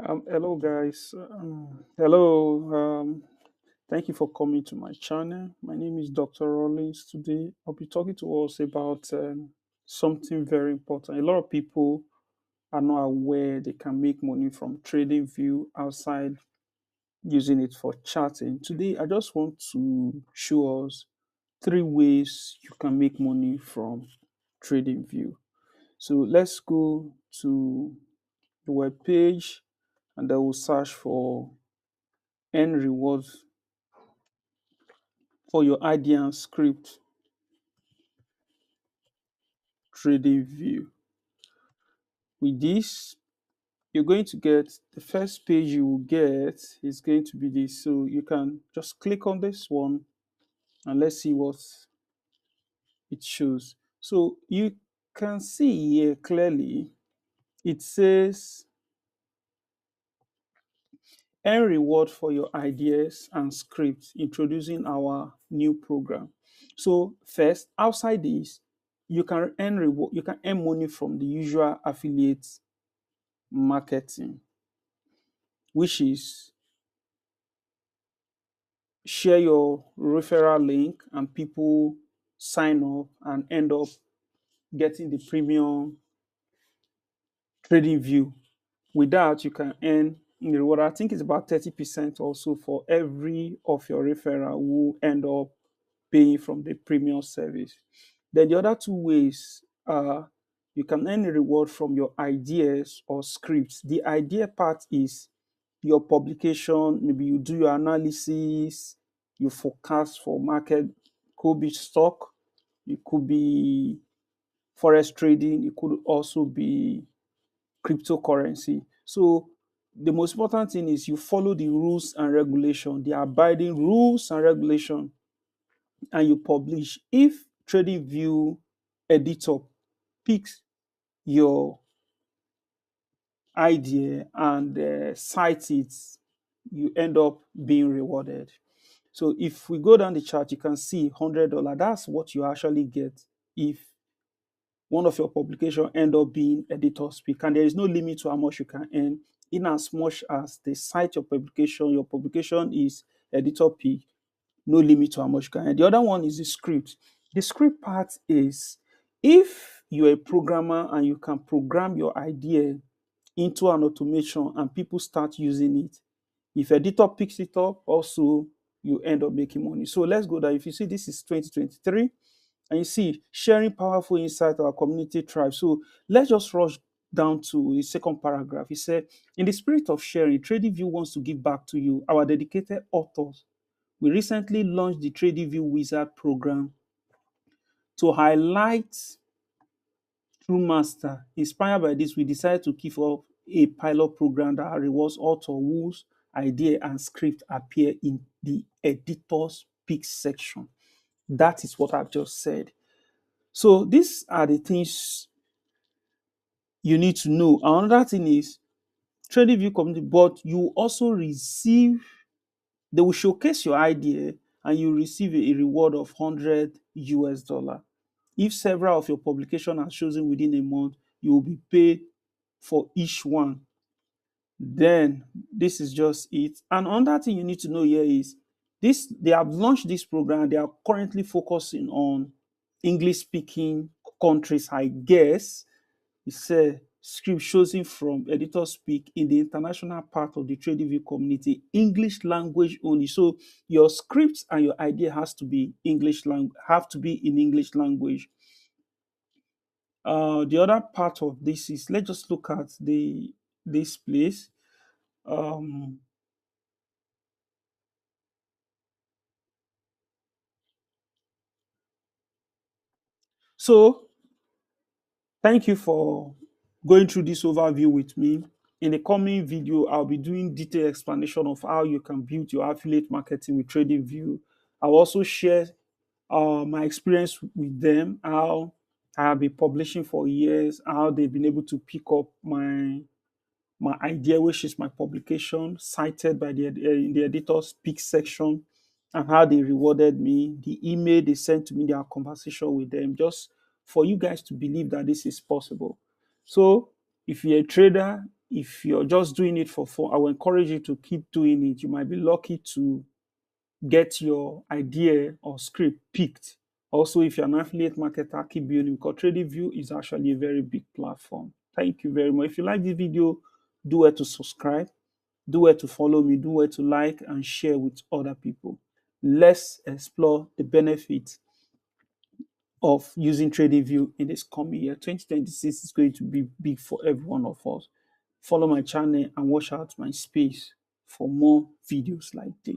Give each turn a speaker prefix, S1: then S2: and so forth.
S1: Hello, guys. Hello. Thank you for coming to my channel. My name is Dr. Rollins. Today, I'll be talking to us about something very important. A lot of people are not aware they can make money from TradingView outside using it for charting. Today, I just want to show us three ways you can make money from TradingView. So let's go to the web page and then we'll search for earn rewards for your idea and script trading view. With this, you're going to get the first page you will get is going to be this. So you can just click on this one and let's see what it shows. So you can see here clearly it says earn reward for your ideas and scripts introducing our new program. So first, outside this, you can earn reward, you can earn money from the usual affiliate marketing, which is share your referral link and people sign up and end up getting the premium trading view. With that, you can earn in the reward. I think it's about 30% also for every of your referral who end up paying from the premium service. Then the other two ways are you can earn a reward from your ideas or scripts. The idea part is your publication, maybe you do your analysis, you forecast for market, could be stock, it could be forex trading, it could also be cryptocurrency. So the most important thing is you follow the rules and regulation, the abiding rules and regulation, and you publish. If TradingView editor picks your idea and cites it, you end up being rewarded. So if we go down the chart, you can see $100. That's what you actually get if one of your publication end up being editor's pick, and there is no limit to how much you can earn. In as much as they cite your publication is editor pick, no limit to how much you can earn. The other one is the script. The script part is if you're a programmer and you can program your idea into an automation and people start using it, if editor picks it up, also you end up making money. So let's go there. If you see this is 2023, and you see sharing powerful insight to our community tribe. So let's just rush down to the second paragraph. He said, in the spirit of sharing, TradingView wants to give back to you, our dedicated authors. We recently launched the TradingView Wizard program to highlight True Master. Inspired by this, we decided to kick off a pilot program that rewards author whose idea and script appear in the editor's pick section. That is what I've just said. So these are the things you need to know. Another thing is TradingView community, but you also receive, they will showcase your idea and you receive a reward of 100 US dollar. If several of your publications are chosen within a month, you will be paid for each one. Then this is just it. And another thing you need to know here is this, they have launched this program. They are currently focusing on English speaking countries, I guess. It's a script chosen from editor speak in the international part of the TradingView community, English language only. So your scripts and your idea has to be have to be in English language. The other part of this is let's just look at this place. Um, so thank you for going through this overview with me. In the coming video, I'll be doing detailed explanation of how you can build your affiliate marketing with TradingView. I'll also share my experience with them, how I have been publishing for years, how they've been able to pick up my idea, which is my publication, cited by in the editor's pick section, and how they rewarded me, the email they sent to me, their conversation with them, just for you guys to believe that this is possible. So, if you're a trader, If you're just doing it for fun, I will encourage you to keep doing it. You might be lucky to get your idea or script picked. Also, if you're an affiliate marketer, keep building because TradingView is actually a very big platform. Thank you very much. If you like this video, do it to subscribe, do it to follow me, do it to like and share with other people. Let's explore the benefits of using TradingView in this coming year. 2026 is going to be big for every one of us. Follow my channel and watch out my space for more videos like this.